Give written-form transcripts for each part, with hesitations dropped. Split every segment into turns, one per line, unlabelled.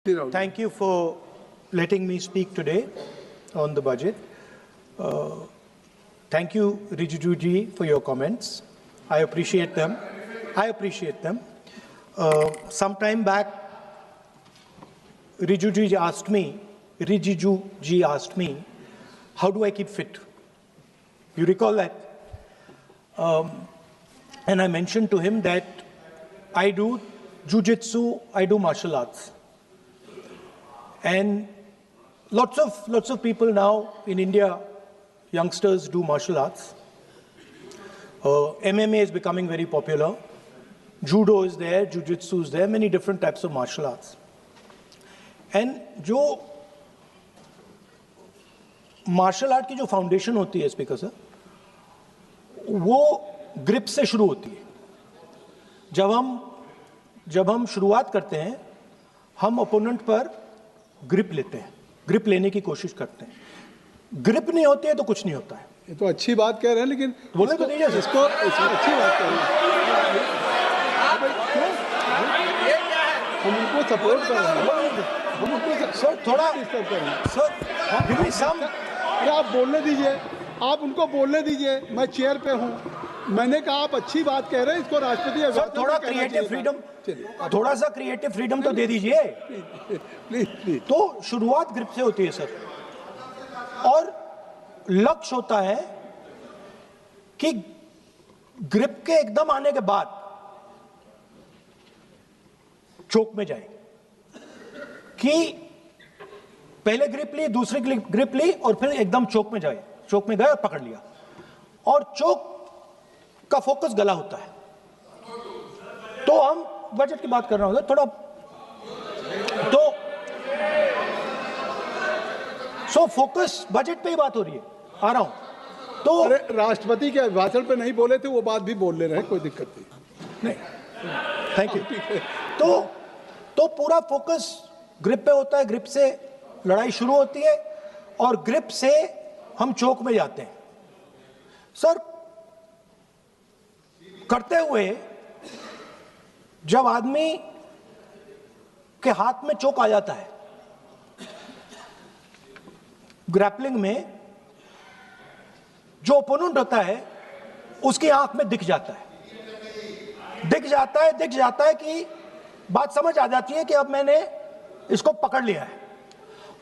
Thank you for letting me speak today on the budget. Thank you, Rijiju for your comments. I appreciate them. Some time back, Rijiju asked me, how do I keep fit? You recall that? And I mentioned to him that I do jiu-jitsu, I do martial arts. And lots of people now in India, youngsters do martial arts. MMA is becoming very popular. Judo is there, jiu-jitsu is there, many different types of martial arts. And जो martial art की जो foundation होती है speaker sir, वो grip से शुरू होती है. जब हम शुरुआत करते हैं, हम ओपोनेंट पर ग्रिप लेते हैं, ग्रिप लेने की कोशिश करते हैं. ग्रिप नहीं होती है तो कुछ नहीं होता है.
ये तो अच्छी बात कह रहे हैं, लेकिन
बोले तो नहीं है
इसको अच्छी बात कह रहे हैं. हम उनको सपोर्ट कर रहे हैं. हम उनको
सर थोड़ा
डिस्टर्ब कर रहे हैं.
सर
अरे आप बोलने दीजिए, आप उनको बोलने दीजिए. मैं चेयर पे हूँ, मैंने कहा आप अच्छी बात कह रहे हैं, इसको राष्ट्रपति
सर थोड़ा क्रिएटिव फ्रीडम, थोड़ा सा क्रिएटिव फ्रीडम तो दे दीजिए
प्लीज.
तो शुरुआत ग्रिप से होती है सर, और लक्ष्य होता है कि ग्रिप के एकदम आने के बाद चोक में जाए, कि पहले ग्रिप ली, दूसरी ग्रिप ली और फिर एकदम चोक में जाए. चोक में गए और पकड़ लिया, और चोक का फोकस गला होता है. तो हम बजट की बात कर रहे हैं थोड़ा, तो सो फोकस बजट पे ही बात हो रही है. आ रहा हूं. तो
अरे राष्ट्रपति के भाषण पे नहीं बोले थे, वो बात भी बोल ले रहे हैं, कोई दिक्कत
नहीं. Thank you. तो पूरा फोकस ग्रिप पे होता है. ग्रिप से लड़ाई शुरू होती है और ग्रिप से हम चोक में जाते हैं. सर करते हुए जब आदमी के हाथ में चोक आ जाता है, ग्रैपलिंग में जो ओपोनेंट होता है उसकी आंख में दिख जाता है कि बात समझ आ जाती है कि अब मैंने इसको पकड़ लिया है.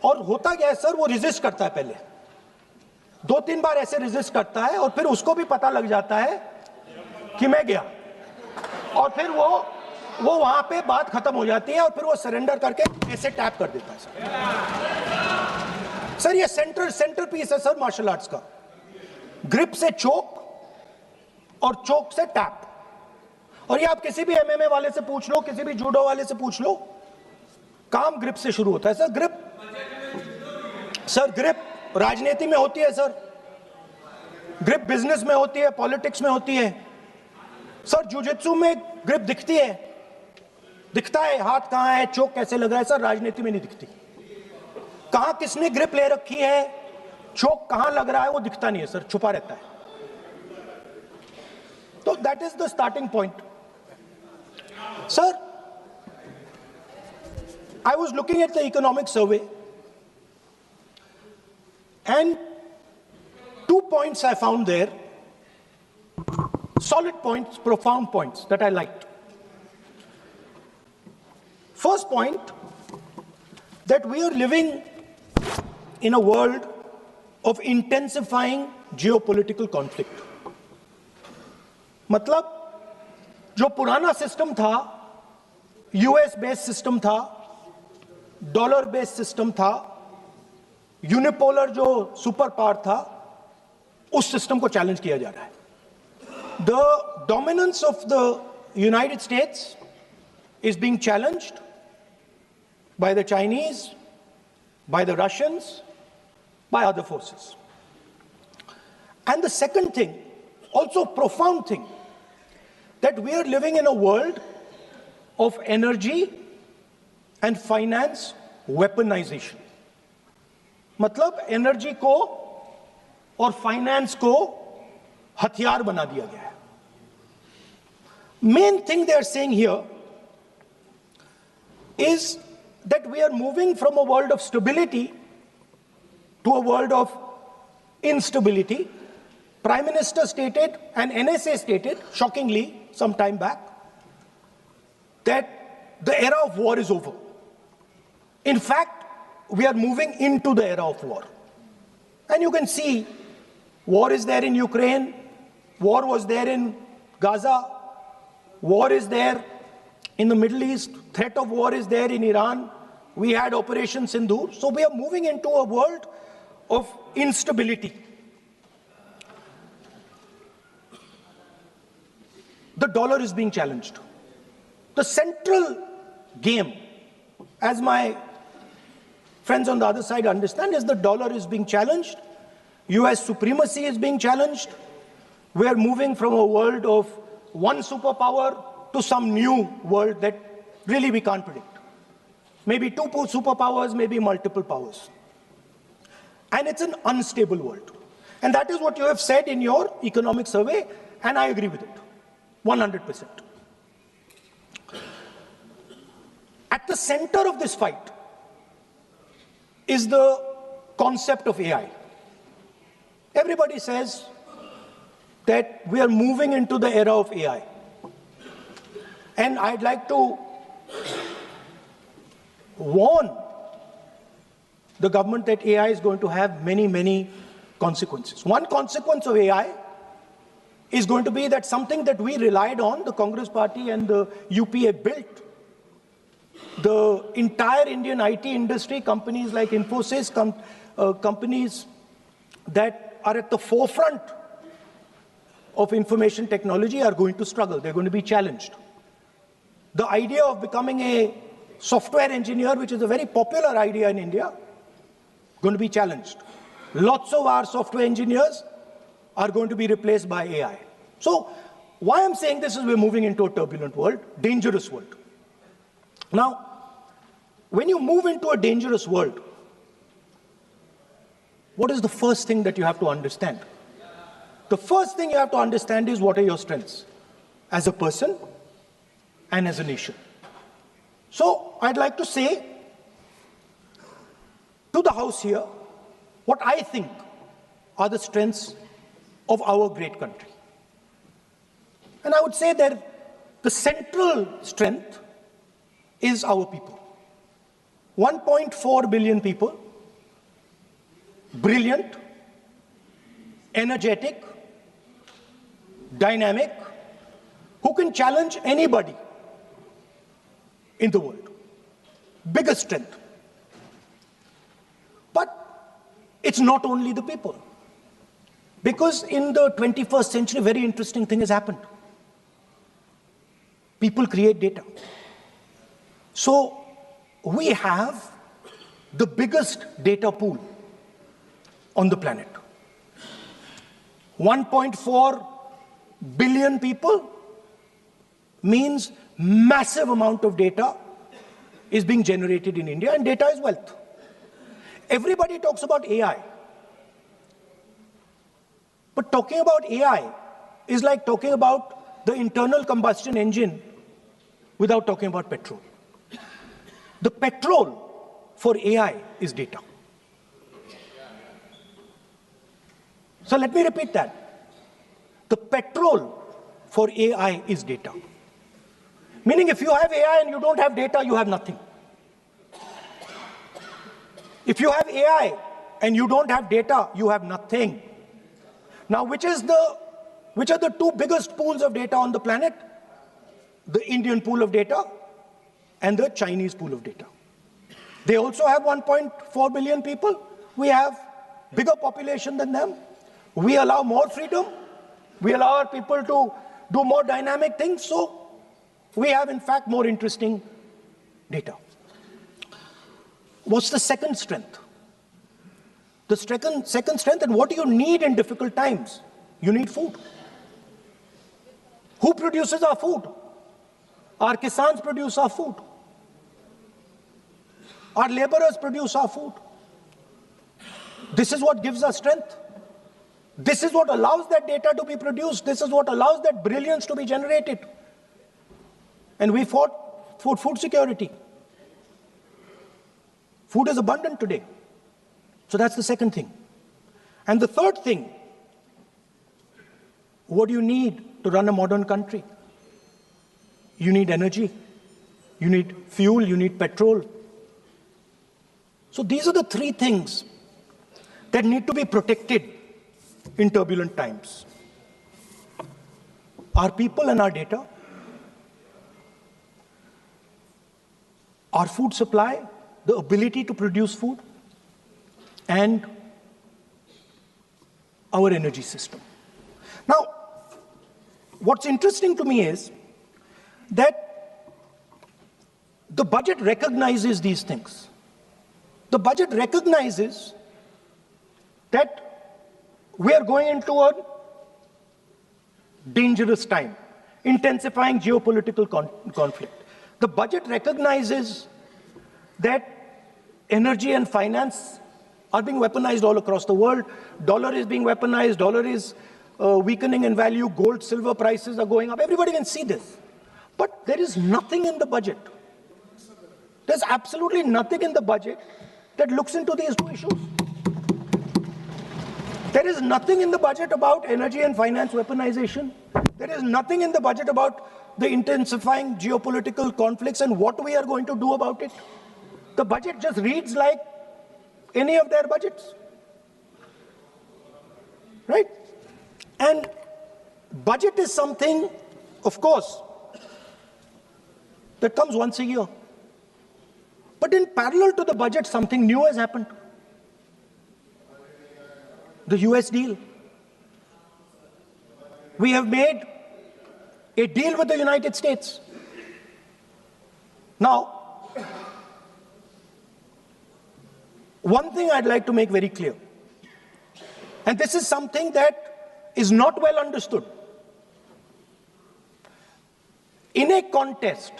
और होता क्या है सर, वो रेजिस्ट करता है. पहले 2-3 बार ऐसे रेजिस्ट करता है और फिर उसको भी पता लग जाता है कि मैं गया, और फिर वो वहां पे बात खत्म हो जाती है और फिर वो सरेंडर करके ऐसे टैप कर देता है. सर ये सेंटर पीस है सर मार्शल आर्ट्स का. ग्रिप से चोक और चोक से टैप. और ये आप किसी भी एमएमए वाले से पूछ लो, किसी भी जूडो वाले से पूछ लो, काम ग्रिप से शुरू होता है. सर ग्रिप राजनीति में होती है सर, ग्रिप बिजनेस में होती है, पॉलिटिक्स में होती है. सर जुजित्सु में ग्रिप दिखता है हाथ कहां है, चोक कैसे लग रहा है. सर राजनीति में नहीं दिखती. कहां किसने ग्रिप ले रखी है, चोक कहां लग रहा है, वो दिखता नहीं है सर, छुपा रहता है. तो that is the starting point. Sir I was looking at the economic survey, and 2 points I found there, solid points, profound points that I liked. First point, that we are living in a world of intensifying geopolitical conflict. मतलब जो पुराना system था, US based system था, dollar based system था, unipolar जो super power था, उस system को चैलेंज किया जा रहा है. The dominance of the United states is being challenged by the Chinese, by the Russians, by other forces. And the second thing, also profound thing, that we are living in a world of energy and finance weaponization. मतलब energy को और finance को हथियार बना दिया गया है. Main thing they are saying here is that we are moving from a world of stability to a world of instability. Prime Minister stated, and NSA stated, shockingly, some time back, that the era of war is over. In fact, we are moving into the era of war. And you can see, war is there in Ukraine, war was there in Gaza, war is there in the Middle East, threat of war is there in Iran. We had Operation Sindoor. So we are moving into a world of instability. The dollar is being challenged. The central game, as my friends on the other side understand, is the dollar is being challenged. US supremacy is being challenged. We are moving from a world of one superpower to some new world that really we can't predict. Maybe two superpowers, maybe multiple powers. And it's an unstable world. And that is what you have said in your economic survey, and I agree with it, 100%. At the center of this fight is the concept of AI. Everybody says that we are moving into the era of AI. And I'd like to warn the government that AI is going to have many, many consequences. One consequence of AI is going to be that something that we relied on, the Congress Party and the UPA built, the entire Indian IT industry, companies like Infosys, companies that are at the forefront of information technology are going to struggle. They're going to be challenged. The idea of becoming a software engineer, which is a very popular idea in India, going to be challenged. Lots of our software engineers are going to be replaced by AI. So why I'm saying this is we're moving into a turbulent world, dangerous world. Now, when you move into a dangerous world, what is the first thing that you have to understand? The first thing you have to understand is what are your strengths as a person and as a nation. So I'd like to say to the House here what I think are the strengths of our great country. And I would say that the central strength is our people. 1.4 billion people, brilliant, energetic, dynamic, who can challenge anybody in the world. Biggest strength. But it's not only the people. Because in the 21st century, a very interesting thing has happened. People create data. So we have the biggest data pool on the planet. 1.4 billion people means massive amount of data is being generated in India, and data is wealth. Everybody talks about AI. But talking about AI is like talking about the internal combustion engine without talking about petrol. The petrol for AI is data. So let me repeat that. The petrol for AI is data. Meaning if you have AI and you don't have data, you have nothing. If you have AI and you don't have data, you have nothing. Now, which are the two biggest pools of data on the planet? The Indian pool of data and the Chinese pool of data. They also have 1.4 billion people. We have bigger population than them. We allow more freedom. We allow our people to do more dynamic things. So we have, in fact, more interesting data. What's the second strength? The second strength, and what do you need in difficult times? You need food. Who produces our food? Our Kisans produce our food. Our laborers produce our food. This is what gives us strength. This is what allows that data to be produced. This is what allows that brilliance to be generated. And we fought for food security. Food is abundant today. So that's the second thing. And the third thing, what do you need to run a modern country? You need energy, you need fuel, you need petrol. So these are the three things that need to be protected in turbulent times. Our people and our data, our food supply, the ability to produce food, and our energy system. Now, what's interesting to me is that the budget recognizes these things. The budget recognizes that we are going into a dangerous time, intensifying geopolitical conflict. The budget recognizes that energy and finance are being weaponized all across the world. Dollar is being weaponized, dollar is weakening in value, gold, silver prices are going up. Everybody can see this. But there is nothing in the budget. There's absolutely nothing in the budget that looks into these two issues. There is nothing in the budget about energy and finance weaponization. There is nothing in the budget about the intensifying geopolitical conflicts and what we are going to do about it. The budget just reads like any of their budgets, right? And budget is something, of course, that comes once a year. But in parallel to the budget, something new has happened. The US deal. We have made a deal with the United States. Now, one thing I'd like to make very clear, and this is something that is not well understood. In a contest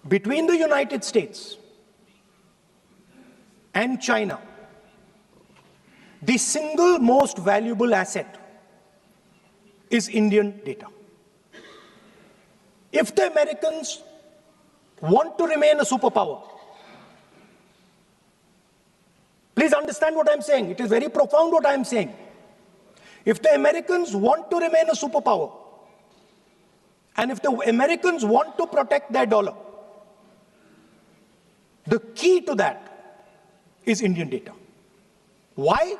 between the United States and China, the single most valuable asset is Indian data. If the Americans want to remain a superpower, please understand what I'm saying. It is very profound what I'm saying. If the Americans want to remain a superpower, and if the Americans want to protect their dollar, the key to that is Indian data. Why?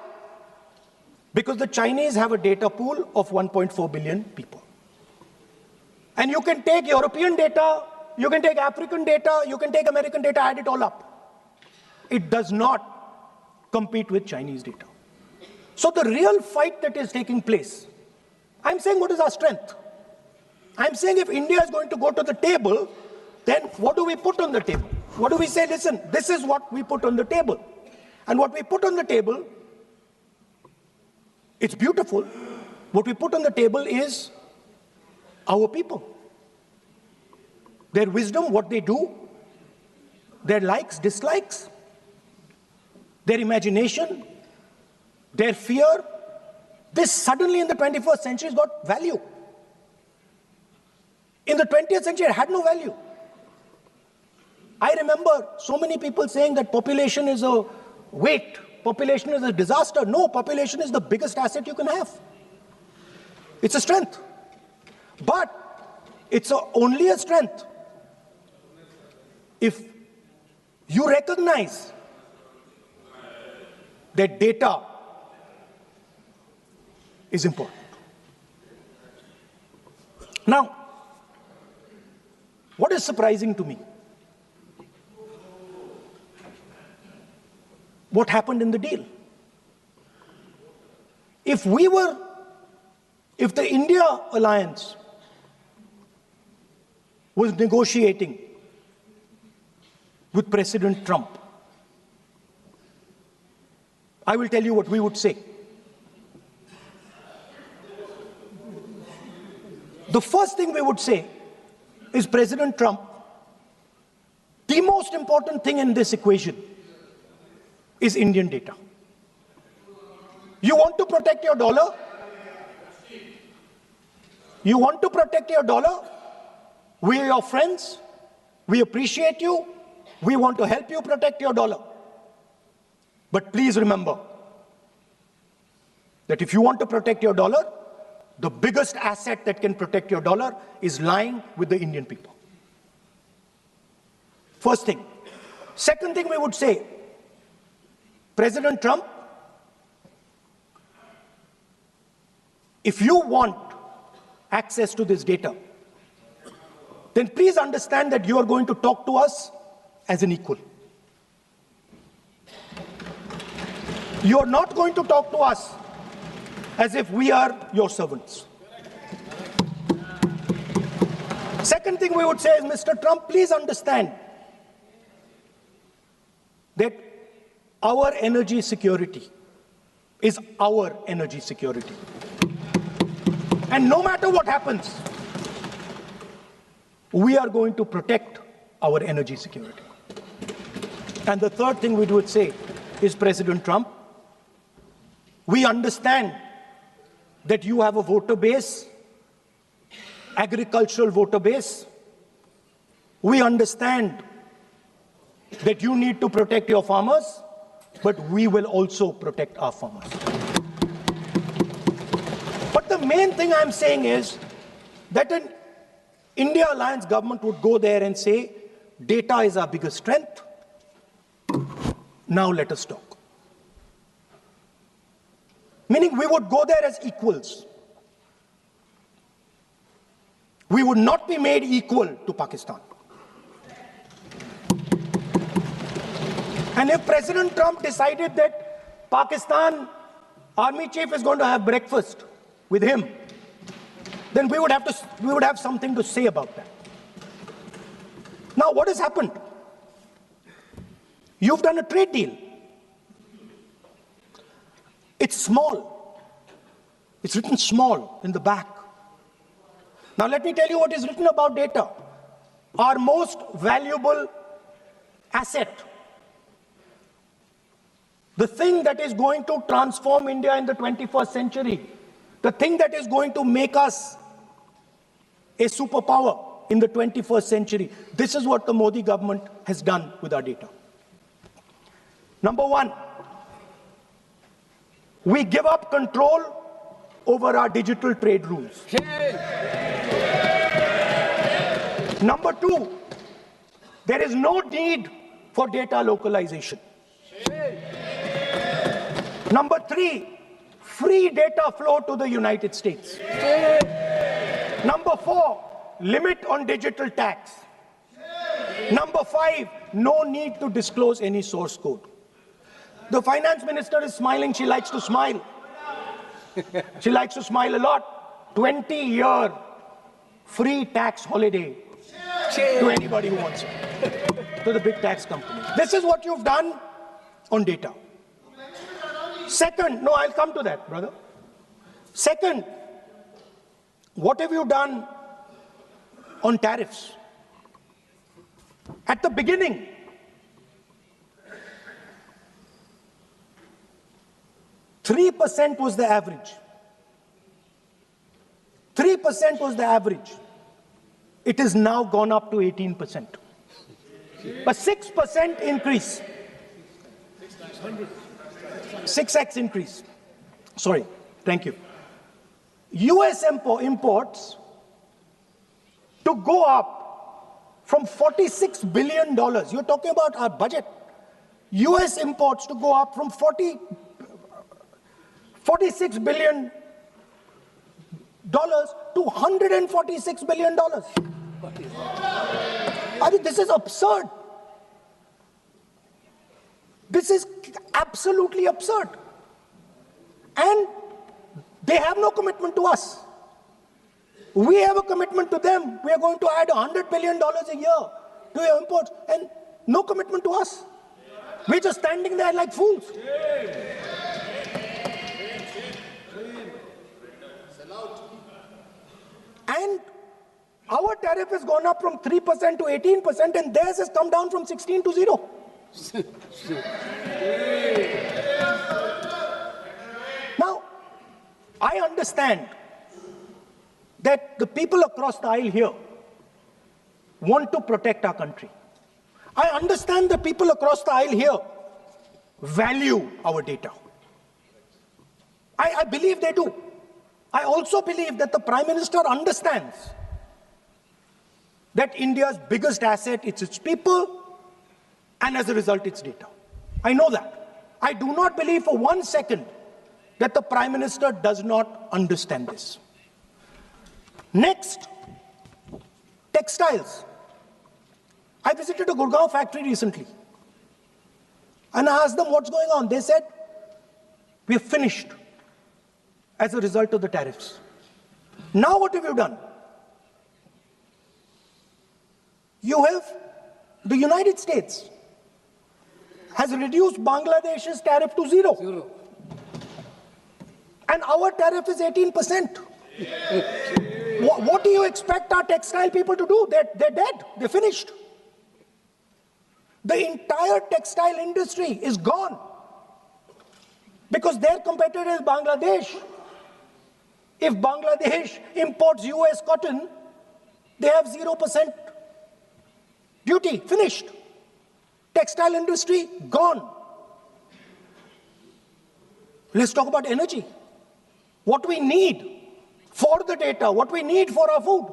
Because the Chinese have a data pool of 1.4 billion people. And you can take European data, you can take African data, you can take American data, add it all up. It does not compete with Chinese data. So the real fight that is taking place, I'm saying what is our strength? I'm saying if India is going to go to the table, then what do we put on the table? What do we say? Listen, this is what we put on the table. And what we put on the table, it's beautiful. What we put on the table is our people. Their wisdom, what they do, their likes, dislikes, their imagination, their fear. This suddenly in the 21st century has got value. In the 20th century, it had no value. I remember so many people saying that population is a weight, population is a disaster. No, population is the biggest asset you can have. It's a strength. But it's only a strength if you recognize that data is important. Now, what is surprising to me? What happened in the deal? If the India alliance was negotiating with President Trump, I will tell you what we would say. The first thing we would say is, President Trump, the most important thing in this equation is Indian data. You want to protect your dollar? You want to protect your dollar? We are your friends. We appreciate you. We want to help you protect your dollar. But please remember that if you want to protect your dollar, the biggest asset that can protect your dollar is lying with the Indian people. First thing. Second thing we would say, President Trump, if you want access to this data, then please understand that you are going to talk to us as an equal. You are not going to talk to us as if we are your servants. Second thing we would say is, Mr. Trump, please understand that our energy security is our energy security. And no matter what happens, we are going to protect our energy security. And the third thing we would say is, President Trump, we understand that you have a voter base, agricultural voter base. We understand that you need to protect your farmers, but we will also protect our farmers. But the main thing I'm saying is that an India Alliance government would go there and say, data is our biggest strength. Now let us talk. Meaning we would go there as equals. We would not be made equal to Pakistan. And if President Trump decided that Pakistan army chief is going to have breakfast with him, then we would have something to say about that. Now, what has happened? You've done a trade deal. It's small. It's written small in the back. Now, let me tell you what is written about data. Our most valuable asset, the thing that is going to transform India in the 21st century, the thing that is going to make us a superpower in the 21st century. This is what the Modi government has done with our data. Number one, we give up control over our digital trade rules. Number two, there is no need for data localization. Number three, free data flow to the United States. Number four, limit on digital tax. Number five, no need to disclose any source code. The finance minister is smiling. She likes to smile. She likes to smile a lot. 20-year free tax holiday to anybody who wants it, to the big tax companies. This is what you've done on data. Second, no, I'll come to that, brother. Second, what have you done on tariffs? At the beginning, %3 was the average. 3% was the average. It has now gone up to 18%. A 6% increase. 6x increase. Sorry, thank you. US imports to go up from $46 billion. You're talking about our budget. US imports to go up from $46 billion to $146 billion. I mean, this is absurd. This is absolutely absurd. And they have no commitment to us. We have a commitment to them. We are going to add $100 billion a year to your imports, and no commitment to us. We're just standing there like fools. And our tariff has gone up from 3% to 18%, and theirs has come down from 16 to 0. Now, I understand that the people across the aisle here want to protect our country. I understand the people across the aisle here value our data. I believe they do. I also believe that the Prime Minister understands that India's biggest asset is its people, and as a result, its data. I know that. I do not believe for 1 second that the Prime Minister does not understand this. Next, textiles. I visited a Gurgaon factory recently, and I asked them what's going on. They said, we're finished as a result of the tariffs. Now what have you done? You have, the United States has reduced Bangladesh's tariff to zero. And our tariff is 18%. What do you expect our textile people to do? They're dead. They're finished. The entire textile industry is gone because their competitor is Bangladesh. If Bangladesh imports US cotton, they have 0% duty. Finished. Textile industry gone. Let's talk about energy. What we need for the data, what we need for our food,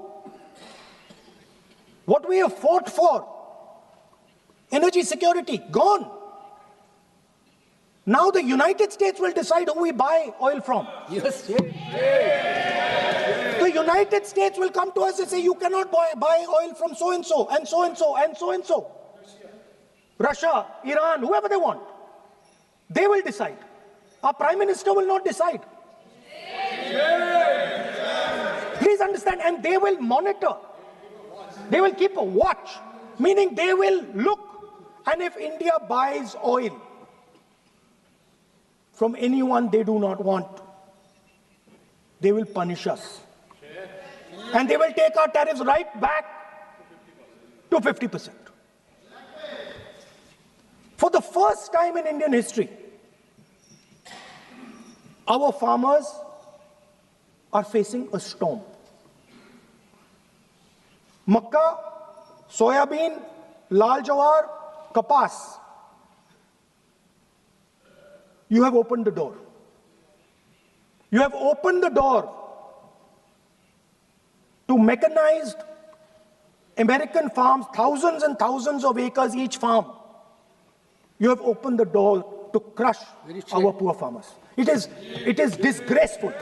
what we have fought for, energy security, gone. Now the United States will decide who we buy oil from.
Yes.
The United States will come to us and say, you cannot buy oil from so-and-so, and so-and-so, and so-and-so. Russia, Iran, whoever they want. They will decide. Our Prime Minister will not decide. Please understand, and they will monitor. They will keep a watch, meaning they will look, and if India buys oil from anyone they do not want, they will punish us. And they will take our tariffs right back to 50%. For the first time in Indian history, our farmers are facing a storm. Makka, soybean, lal jawar, kapas. You have opened the door. You have opened the door to mechanized American farms, thousands and thousands of acres each farm. You have opened the door to crush our poor farmers. It is disgraceful.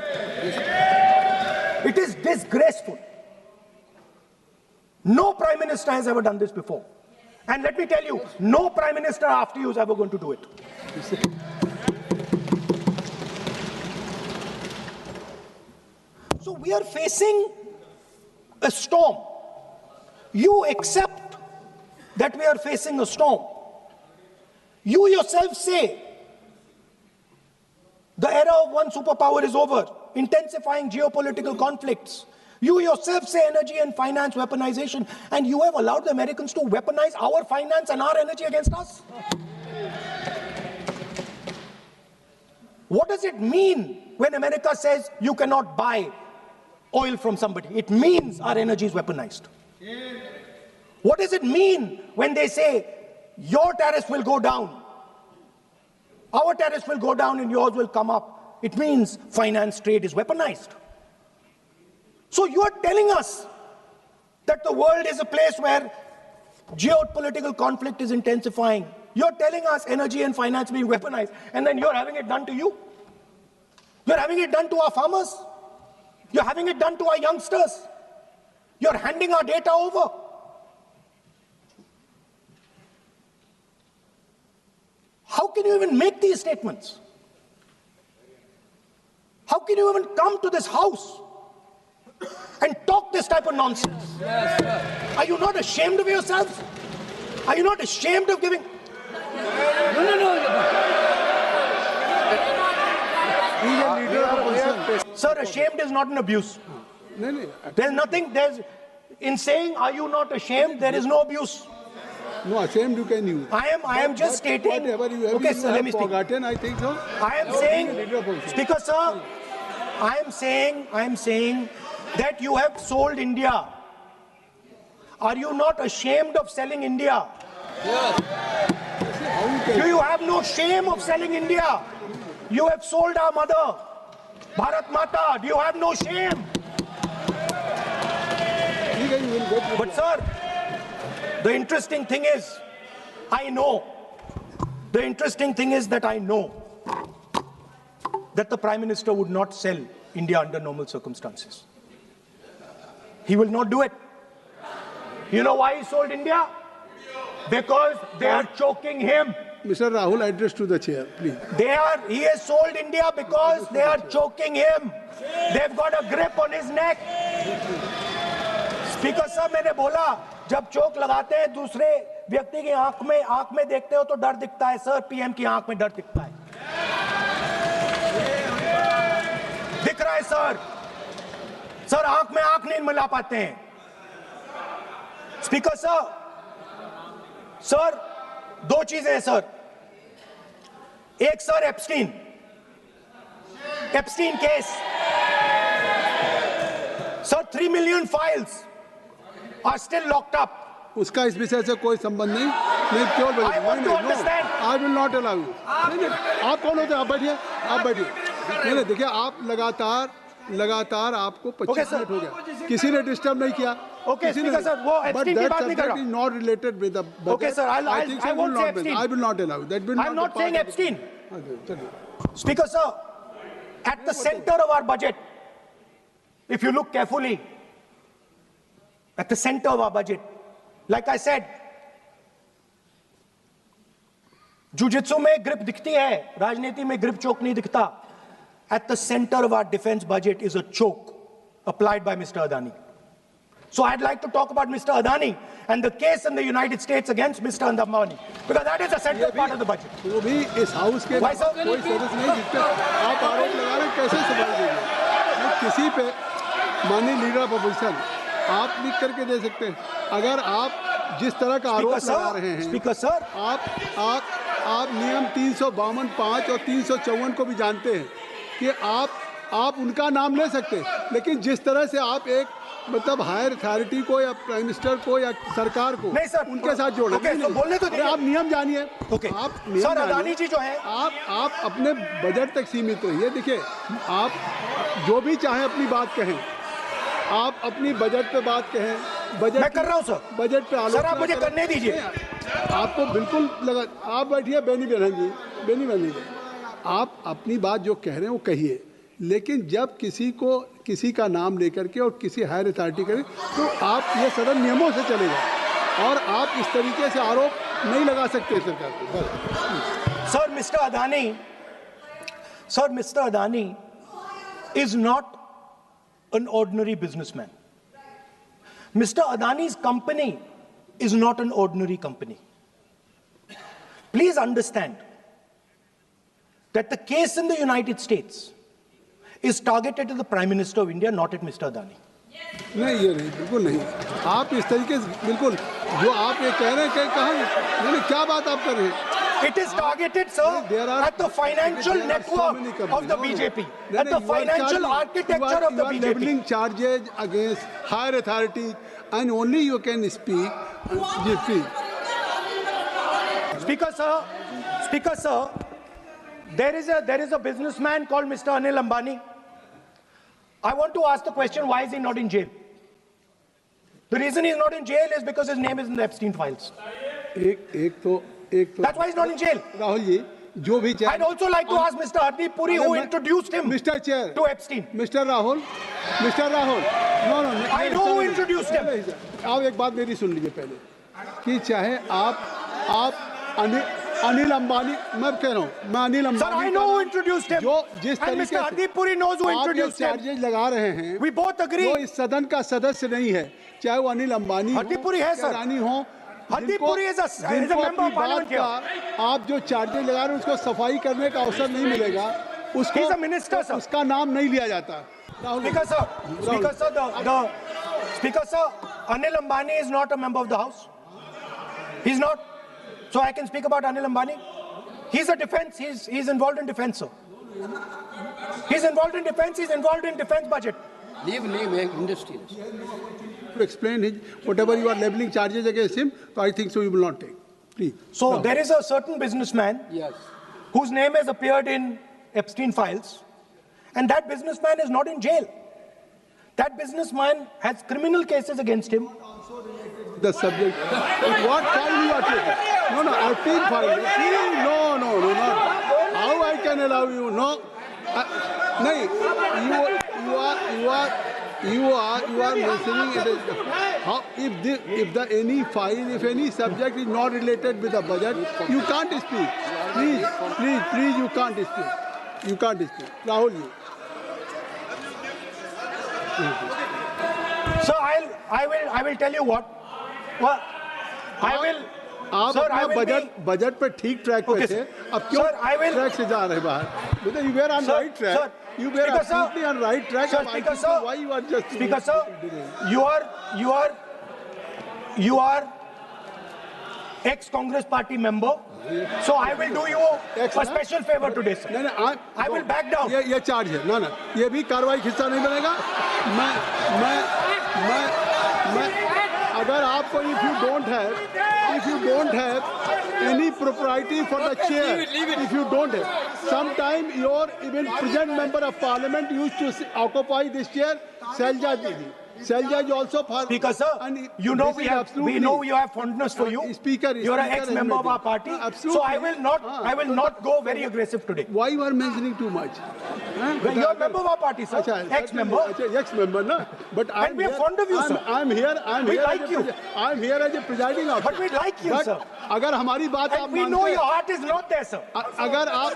It is disgraceful. No Prime Minister has ever done this before. And let me tell you, no Prime Minister after you is ever going to do it. So we are facing a storm. You accept that we are facing a storm. You yourself say the era of one superpower is over, intensifying geopolitical conflicts. You yourself say energy and finance weaponization, and you have allowed the Americans to weaponize our finance and our energy against us. What does it mean when America says you cannot buy oil from somebody? It means our energy is weaponized. What does it mean when they say your tariffs will go down, our tariffs will go down and yours will come up? It means finance trade is weaponized. So you are telling us that the world is a place where geopolitical conflict is intensifying. You're telling us energy and finance being weaponized, and then you're having it done to you. You're having it done to our farmers. You're having it done to our youngsters. You're handing our data over. How can you even make these statements? How can you even come to this house and talk this type of nonsense?
Yes.
Are you not ashamed of yourselves? Are you not ashamed of giving?
No.
He's a leader of opposition.
Sir, ashamed is not an abuse.
No.
There's nothing, in saying, are you not ashamed, there is no abuse.
No, ashamed you can use.
I am just stating.
Whatever you have,
Okay,
you
sir,
have
let me speak.
forgotten, I think so.
I am
Being a
saying,
leader of opposition.
Speaker sir, I am saying that you have sold India. Are you not ashamed of selling India?
Yes.
Do you have no shame of selling India? You have sold our mother, Bharat Mata. Do you have no shame? But sir, the interesting thing is, I know that the Prime Minister would not sell India under normal circumstances. He will not do it. You know why he sold India? Because they are choking him.
Mr. Rahul, address to the chair, please.
He has sold India because they are choking him. They've got a grip on his neck. Speaker साहब, मैंने बोला जब चोक लगाते हैं दूसरे व्यक्ति की आंख में देखते हो तो डर दिखता है सर, पीएम की आंख में डर दिखता है, दिख रहा है सर आंख में आंख नहीं मिला पाते हैं। स्पीकर सर दो चीजें हैं सर, एक sir Epstein case sir, 3 million files are still locked up.
उसका इस विषय से कोई संबंध नहीं। मैं क्यों बोल
I want to understand.
I will not allow you. आप कौन होते हैं? आप बैठिए। नहीं, देखिए आप लगातार आपको 25 मिनट हो गया, किसी ने डिस्टर्ब नहीं किया।
Okay, Speaker sir, वो एप्स्टीन की बात नहीं कर रहा।
But that subject is not related with the budget.
Okay sir, I won't say Epstein.
I will not allow. That will
I'm not saying Epstein.
चलिए।
Speaker sir, at the center of our budget, if you look carefully, at the center of our budget, like I said, jujitsu में grip दिखती है, राजनीति में grip choke नहीं दिखता. At the center of our defense budget is a choke applied by Mr. Adani. So I'd like to talk about Mr. Adani and the case in the United States against Mr. Ambani, because that is a central part of the budget.
वो भी इस house के
Why, sir?
कोई सदस्य नहीं जिस पे आप आरोप लगा रहे हैं, कैसे संभाल देंगे? किसी पे माननीय लीडर ऑफ अपोजिशन आप लिख करके दे सकते हैं। अगर आप जिस तरह का आरोप लगा रहे हैं,
स्पीकर सर,
आप नियम 352(5) और 354 को भी जानते हैं कि आप उनका नाम ले सकते हैं, लेकिन जिस तरह से आप एक मतलब हायर अथॉरिटी को या प्राइम मिनिस्टर को या सरकार को
नहीं सर,
उनके साथ जोड़
ओके, तो बोलने तो दीजिए।
आप नियम जानिए।
ओके,
आप नियम
सर अदानी जी जो है,
आप अपने बजट तक सीमित रहिए। देखिए आप जो भी चाहे अपनी बात कहें, आप अपनी बजट पे बात कहें, बजट
मैं कर रहा हूं सर,
बजट पे आलोचना
सर आप मुझे करने दीजिए।
आपको बिल्कुल लगा, आप बैठिए बेनी बहन जी, आप अपनी बात जो कह रहे हैं वो कहिए, लेकिन जब किसी का नाम लेकर के और किसी हायर अथॉरिटी करें तो आप ये सदन नियमों से चलेगा और आप इस तरीके से आरोप नहीं लगा सकते सरकार को।
Sir mister Adani is not an ordinary businessman. Mr. Adani's company is not an ordinary company. Please understand that the case in the United States is targeted at the Prime Minister of India, not at Mr. Adani.
नहीं, ये नहीं, बिल्कुल नहीं। आप इस तरीके से बिल्कुल जो आप ये कह रहे हैं, कहाँ क्या बात आप कर रहे हैं?
It is targeted, sir, at the financial network of the BJP, at the financial architecture of the BJP.
You are leveling charges against higher authorities, and only you can speak.
Speaker sir, there is a businessman called Mr. Anil Ambani. I want to ask the question, why is he not in jail? The reason he's not in jail is because his name is in the Epstein files. That's why he's not in jail.
Rahul ji, जो भी
I'd also like to ask Mr. Hardeep Puri, who introduced him
Mr. Chair,
to Epstein.
Mr. Rahul, no,
I know who introduced him.
आप एक बात मेरी सुन लीजिए पहले, कि चाहे आप अनिल अंबानी, मैं कह रहा हूँ, मैं Anil Ambani,
Sir, I know who introduced him.
जो जिस
and
तरीके
Mr. Hardeep Puri knows who introduced him.
Charges लगा रहे हैं,
We both agree.
जो इस सदन का सदस्य नहीं है, चाहे वो अनिल अंबानी
Hardeep Puri है सर,
रानी हो,
Hardeep Puri is a member of parliament here.
आप जो चार्जेज लगा रहे हैं उसको सफाई करने का अवसर नहीं मिलेगा, उसको
He's a minister, sir.
उसका नाम नहीं लिया जाता।
Speaker sir, Anil Ambani is not a member of the House. He's not. So I can speak about Anil Ambani. He's a defense. He's involved in defense, sir. He's involved in defense. He's involved in defense budget.
Leave industry.
To explain whatever you are leveling charges against him, so I think so you will not take. Please.
So
No.
there is a certain businessman
Yes.
whose name has appeared in Epstein files, and that businessman is not in jail. That businessman has criminal cases against him.
The subject. What file you are taking? No, no, Epstein file. No, not. How I can allow you? No. No, you are mentioning it as how if any subject is not related with the budget, you can't speak. Please, you can't speak. You can't speak. Rahul, you.
So I will tell you what. Well, I will.
आप
Sir, I
अपना
will
budget पे ठीक track पे
Okay,
थे,
sir.
अब क्यों
Sir, I will-
track से जा रहे बाहर? Because you were on
Sir,
right track.
sir,
You were
Speaker, sir.
absolutely on right track.
Sir,
I
Speaker,
think so
sir.
why you are just
Speaker, sir, you are ex-Congress party member. So I will do you
Ex,
a
na?
special favor today, sir.
नहीं
I will back down.
ये charge है ना ये भी कार्रवाई हिस्सा नहीं बनेगा मैं अगर आपको if you don't have any propriety for the chair, if you don't have, sometime your even present member of parliament used to occupy this chair, Selja Didi. Selja is also for
Speaker, sir,
and
you know
this
we
is
have
absolutely-
fondness for you.
Speaker,
you are an
Speaker
ex-member of
has
our party.
made it.
So I
Absolutely.
will not go very aggressive today.
Why you are mentioning too much?
You are a member of our party, sir.
अच्छा,
Ex-member.
ex-member, na? But
And we are fond of you, sir.
I'm here.
We
here
like
as a
you.
I'm here as a presiding officer.
But we like you,
But
sir.
अगर हमारी बात आप
And we
मानते
know
हैं-
your heart is not there, sir.
अगर आप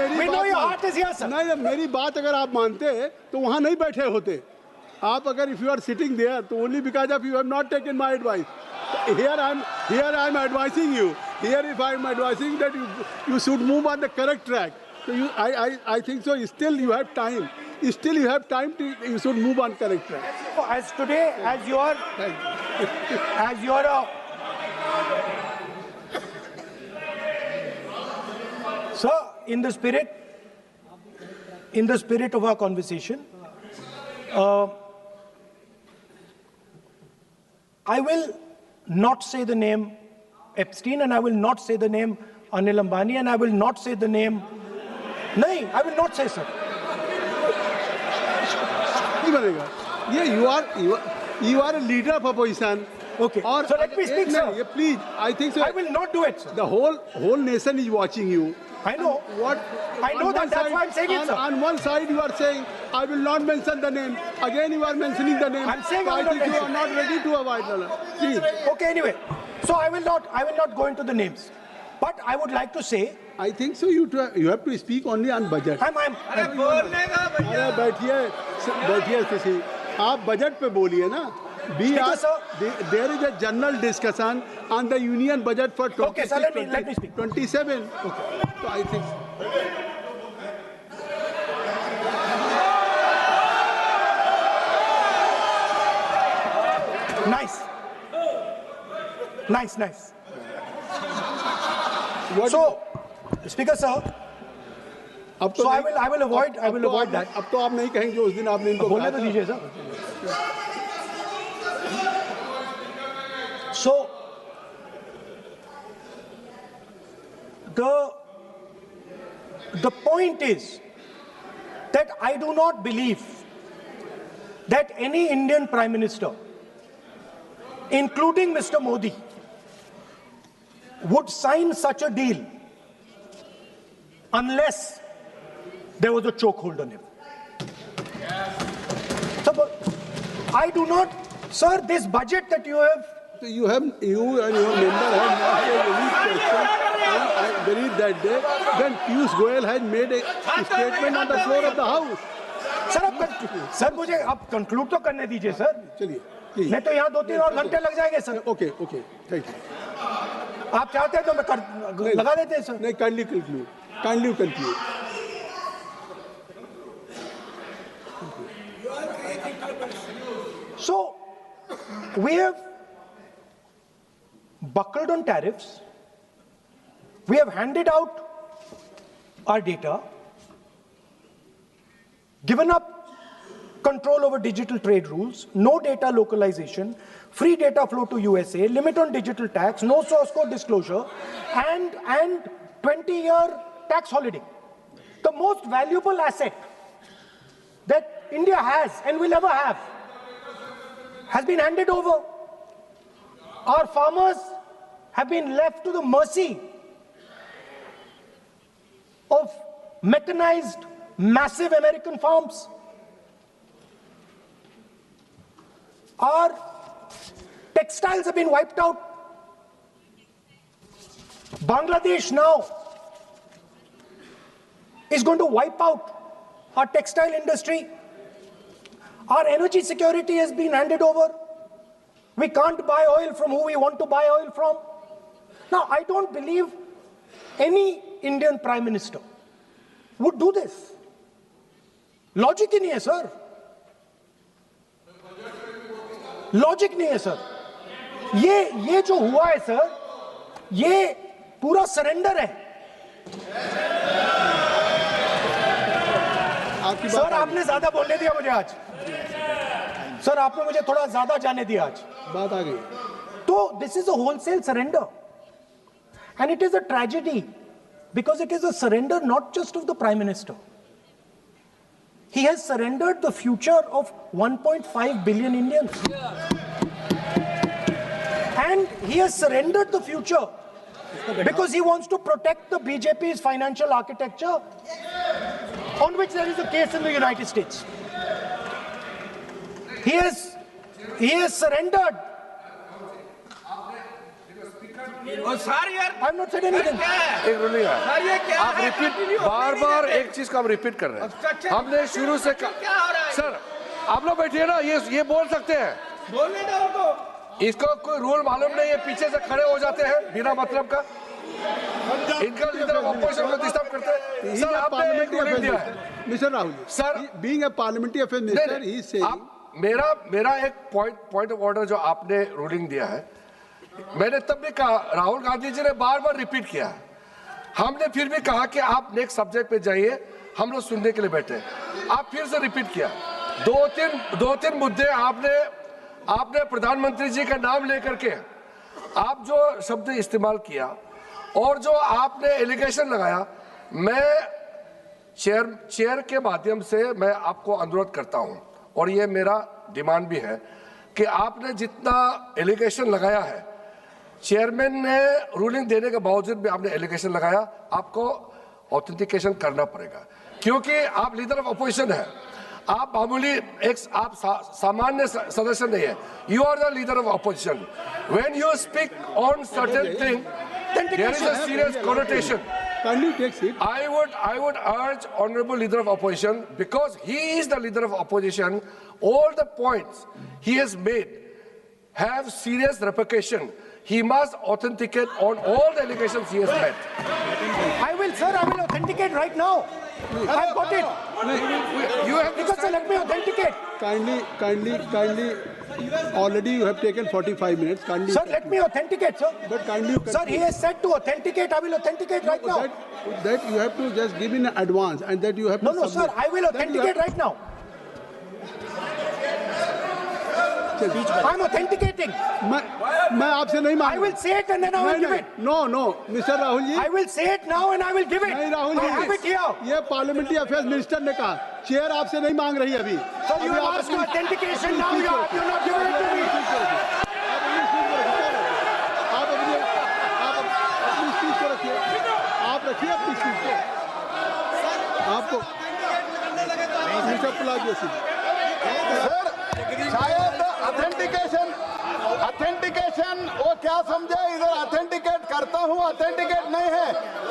मेरी
We
बात
know your
मान-
heart is here, sir.
नहीं मेरी बात अगर आप मानते तो वहाँ नहीं बैठे होते आप अगर if you are sitting there तो only because of you have not taken my advice. Here I'm advising you. Here if I'm advising that you should move on the correct track. So I think so. Still you have time. Still you have time to you should move on correct track.
As today, as you are a sir, in the spirit of our conversation, I will not say the name Epstein, and I will not say the name Anil Ambani, and I will not say the name. No, I will not say, sir.
नहीं बनेगा ये you are a leader of opposition.
Okay.
और
So let me speak, sir.
ये please I think so.
I will not do it, sir.
The whole nation is watching you.
I know.
What?
I know
on
that,
one
that's
side-
why I'm saying it, sir.
On one side you are saying, I will not mention the name. Again you are mentioning the name.
I'm saying
so
I
I
will not
think you are
mention.
not ready to avoid the Please.
Okay, anyway. So I will not go into the names. But I would like to say,
I think so you have to speak only on budget. अरे बैठिए किसी आप budget पे बोलिए ना
Speaker, sir.
There is a general discussion on the union budget for 26,
Okay, sir, let me speak.
27. Okay. So I think
nice.
what
So, Speaker, sir,
अब तो
so I
नहीं-
will avoid
अब तो आप-
that.
अब तो आप नहीं कहेंगे उस दिन आपने इनको
बोलने
कहा
तो
था।
दीजिए, sir. So, the point is that I do not believe that any Indian Prime Minister, including Mr. Modi, would sign such a deal unless there was a chokehold on him. So, but I do not, sir, this budget that you have.
So you and your member have not made any question. And I believe that day when Piyush Goyal had made a statement on the floor of the house.
Sir मुझे अब conclude तो करने दीजिए sir.
चलिए please.
नहीं तो यहाँ 2-3 और घंटे लग जाएंगे सर.
Okay, thank you.
आप चाहते हैं तो मैं लगा देते हैं सर.
नहीं, kindly conclude.
So we have buckled on tariffs. We have handed out our data, given up control over digital trade rules, no data localization, free data flow to USA, limit on digital tax, no source code disclosure, and 20-year tax holiday. The most valuable asset that India has and will ever have has been handed over. Our farmers have been left to the mercy of mechanized, massive American farms. Our textiles have been wiped out. Bangladesh now is going to wipe out our textile industry. Our energy security has been handed over. We can't buy oil from who we want to buy oil from. Now, I don't believe any Indian Prime Minister would do this. Logic ही नहीं है sir. Logic नहीं है sir. ये जो हुआ है sir, ये पूरा सरेंडर है. सर आपने ज्यादा बोलने दिया मुझे आज. सर आपने मुझे थोड़ा ज्यादा जाने दिया आज.
बात आ गई.
तो this is a wholesale surrender, and it is a tragedy because it is a surrender not just of the Prime Minister. He has surrendered the future of 1.5 billion Indians. And he has surrendered the future because he wants to protect the BJP's financial architecture, on which there is a case in the United States. He has surrendered. I'm not saying anything.
एक रुक जाइए. आप repeat बार एक चीज का हम repeat कर रहे हैं. हमने शुरू से सर आप लोग बैठिए ना. ये बोल सकते हैं. बोलने दो उनको. इसको कोई रूल मालूम नहीं है. पीछे से खड़े हो जाते हैं बिना मतलब का. इनका लीडर ऑपोजिशन को डिस्टर्ब करते हैं. सर आपने एक रूलिंग दिया है.
Mister Rahul
sir,
being a parliamentary affair minister, he is saying.
मेरा एक पॉइंट ऑफ ऑर्डर जो आपने रूलिंग दिया है, मैंने तब भी कहा, राहुल गांधी जी ने बार रिपीट किया. हमने फिर भी कहा कि आप नेक्स्ट सब्जेक्ट पे जाइए, हम लोग सुनने के लिए बैठे. आप फिर से रिपीट किया. दो तीन मुद्दे आपने प्रधानमंत्री जी का नाम लेकर के आप जो शब्द इस्तेमाल किया और जो आपने एलिगेशन लगाया, मैं चेयर के माध्यम से मैं आपको अनुरोध करता हूं, और ये मेरा डिमांड भी है कि आपने जितना एलिगेशन लगाया है, चेयरमैन ने रूलिंग देने के बावजूद भी आपने एलिगेशन लगाया, आपको ऑथेंटिकेशन करना पड़ेगा. क्योंकि आप लीडर ऑफ अपोजिशन है. आप मामूली आप सामान्य सदस्य नहीं है. You are the leader of opposition. When you speak on certain thing, there is a serious connotation.
Kindly take seat.
I would urge honorable leader of opposition, because he is the leader of opposition, all the points he has made have serious repercussion. He must authenticate on all the allegations he has made.
I will authenticate right now. I've got it.
You have to
Because let me authenticate.
Kindly. Already you have taken 45 minutes. Kindly.
Sir, let me authenticate, sir.
But kindly.
Sir, he has said to authenticate. I will authenticate right now.
That you have to just give in advance, and that you have to.
No, sir. I will authenticate right now. I'm authenticating.
मैं आपसे नहीं मांग.
I will say it and then I will give it.
No, Mr. Rahul ji.
I will say it now and I will give it.
नहीं Rahul ji.
I have it here.
ये parliamentary affairs minister ने कहा, chair आपसे नहीं मांग रही अभी.
So you have asked for authentication now. You're not giving it to me.
आप अपनी स्पीच को रखिए. आप रखिए अपनी स्पीच को. आपको मिस्टर पलाजी
सर, शायद ऑथेंटिकेशन वो क्या समझे, इधर ऑथेंटिकेट करता हूँ, ऑथेंटिकेट नहीं है.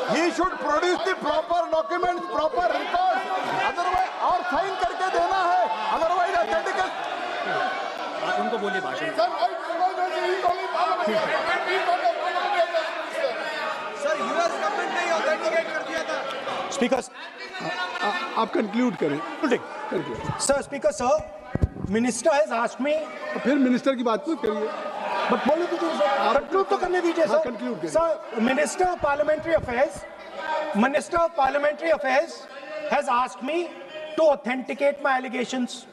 He should produce the proper document, proper record, otherwise और साइन करके देना है, अदरवाइज ऑथेंटिकेट.
उनको बोलिए भाषण. सर, यूएस गवर्नमेंट ने ऑथेंटिकेट कर दिया था.
Speaker.
आप कंक्लूड करें.
Sir, Speaker, sir. Minister has asked me.
फिर मिनिस्टर की बात मत करिए.
But बोलो तो conclude तो करने दीजिए sir.
conclude करिए.
Sir, Minister of Parliamentary Affairs has asked me to authenticate my allegations.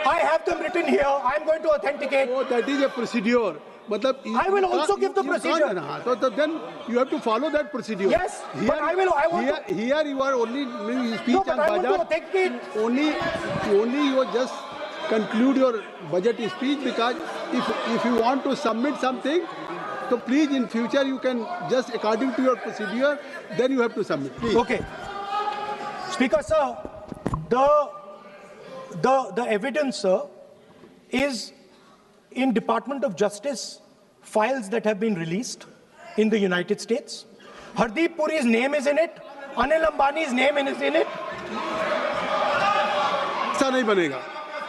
I have them written here. I'm going to authenticate.
Oh, that is a procedure. मतलब
I will also give the procedure.
So then you have to follow that procedure.
Yes, but I want to.
Here you are only speech
No, but
on
I want to
budget.
authenticate.
Only you just conclude your budget speech, because if you want to submit something, so please in future you can just according to your procedure, then you have to submit. Please.
Okay. Speaker, sir, the evidence, sir, is in Department of Justice files that have been released in the United States. Hardeep Puri's name is in it. Anil Ambani's name is in it.
ऐसा नहीं बनेगा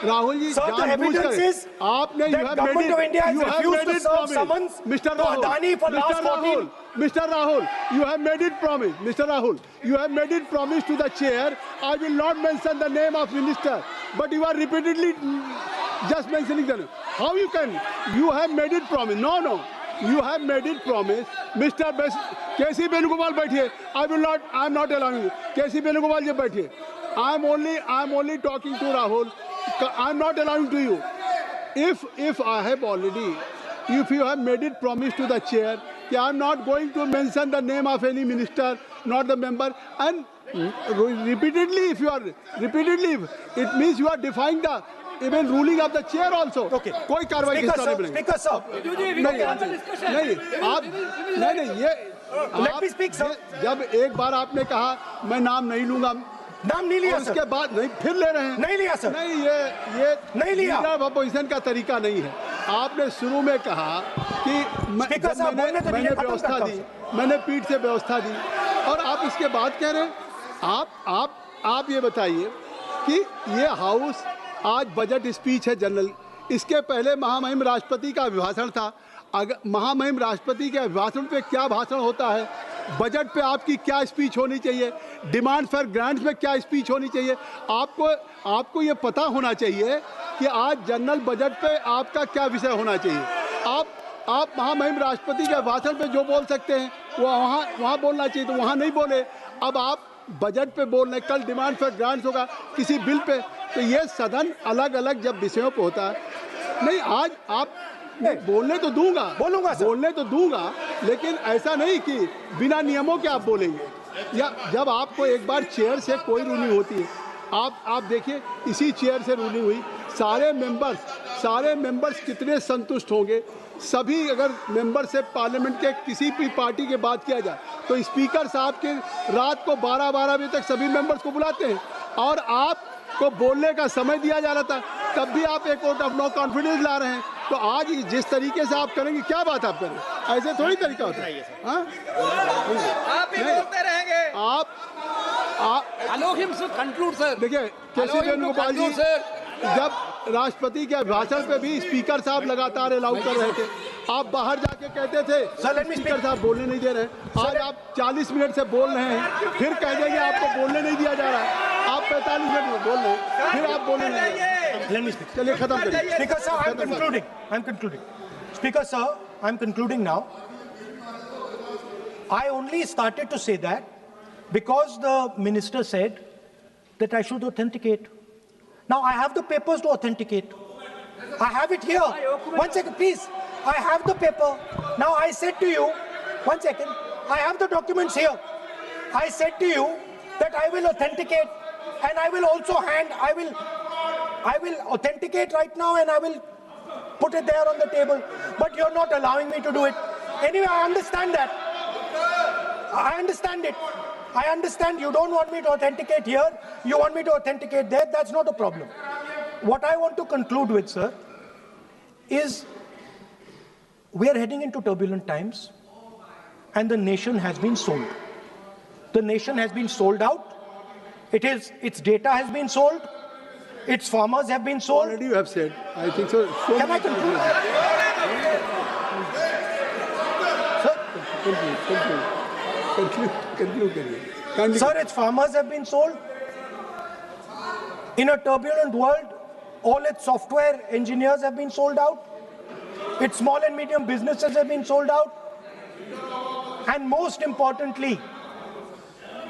Rahul ji,
Sir, the evidence is
आपने
that government of India has refused to serve summons to Adani for last 14.
Mr. Rahul, you have made it promise. Mr. Rahul, you have made it promise to the chair. I will not mention the name of minister, but you are repeatedly just mentioning the name. How you can? You have made it promise. No. You have made it promise. Mr. K.C. Venugopal बैठिए. I am not allowing you. K.C. Venugopal जी बैठिए. I am only talking to Rahul. I am not allowing to you. If you have made it promise to the chair, I am not going to mention the name of any minister, not the member, and repeatedly, it means you are defying the even ruling of the chair also.
Okay.
कोई कार्रवाई किस तरह नहीं.
Speaker, sir.
नहीं ये
Let me speak, sir.
जब एक बार आपने कहा मैं नाम नहीं लूंगा,
नाम नहीं लिया,
उसके बाद नहीं फिर ले रहे हैं.
नहीं लिया, सर.
नहीं, ये
नहीं लिया.
अपोजिशन का तरीका नहीं है. आपने शुरू में कहा कि मैंने व्यवस्था दी, मैंने पीठ से व्यवस्था दी, और आप इसके बाद कह रहे हैं. आप ये बताइए कि ये हाउस आज बजट स्पीच है जनरल. इसके पहले महामहिम राष्ट्रपति का अभिभाषण था. अगर महामहिम राष्ट्रपति के अभिभाषण पे क्या भाषण होता है, बजट पे आपकी क्या स्पीच होनी चाहिए, डिमांड फॉर ग्रांट्स में क्या स्पीच होनी चाहिए, आपको ये पता होना चाहिए कि आज जनरल बजट पे आपका क्या विषय होना चाहिए. आप महामहिम राष्ट्रपति के भाषण पे जो बोल सकते हैं वो वहाँ बोलना चाहिए, तो वहाँ नहीं बोले. अब आप बजट पे बोल रहे, कल डिमांड फॉर ग्रांट्स होगा किसी बिल पे, तो ये सदन अलग अलग जब विषयों पे होता है. नहीं, आज आप बोलने तो दूंगा, लेकिन ऐसा नहीं कि बिना नियमों के आप बोलेंगे. या जब आपको एक बार चेयर से कोई रूलिंग होती है, आप देखिए इसी चेयर से रूलिंग हुई, सारे मेंबर्स कितने संतुष्ट होंगे. सभी अगर मेंबर से पार्लियामेंट के किसी भी पार्टी की बात किया जाए तो स्पीकर साहब के रात को 12 बजे तक सभी मेंबर्स को बुलाते हैं, और आपको बोलने का समय दिया जा रहा था, तब भी आप एक वोट ऑफ नो कॉन्फिडेंस ला रहे हैं. तो आज जिस तरीके से आप करेंगे, क्या बात आप करें, ऐसे थोड़ी तरीका होता है.
आप ही बोलते रहेंगे.
Allow him to conclude, sir.
देखिए के.सी. वेणुगोपाल जी, जब राष्ट्रपति के भाषण पे भी स्पीकर साहब लगातार अलाउ कर रहे थे, आप बाहर जाके कहते थे स्पीकर साहब बोलने नहीं दे रहे. आज आप 40 मिनट से बोल रहे हैं, फिर कह देंगे आपको बोलने नहीं दिया जा रहा है. आप 45 मिनट में बोल रहे हैं, फिर आप बोलने नहीं दे रहे. चलिए खत्म करिए.
Speaker, sir, I'm concluding. Speaker, sir, I'm concluding now. I only started to say that because the minister said that I should authenticate. Now I have the papers to authenticate. I have it here. 1 second, please. I have the paper. Now I said to you, 1 second, I have the documents here. I said to you that I will authenticate, and I will also I will authenticate right now, and I will put it there on the table. But you're not allowing me to do it. Anyway, I understand that. I understand it. I understand you don't want me to authenticate here. You want me to authenticate there. That's not a problem. What I want to conclude with, sir, is we are heading into turbulent times, and the nation has been sold. The nation has been sold out. Its data has been sold. Its farmers have been sold.
Already you have said. I think so.
Can I conclude?
Conclude.
Sir, its farmers have been sold. In a turbulent world, all its software engineers have been sold out. Its small and medium businesses have been sold out. And most importantly,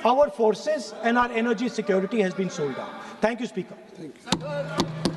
our forces and our energy security has been sold out. Thank you, Speaker.
Thank you.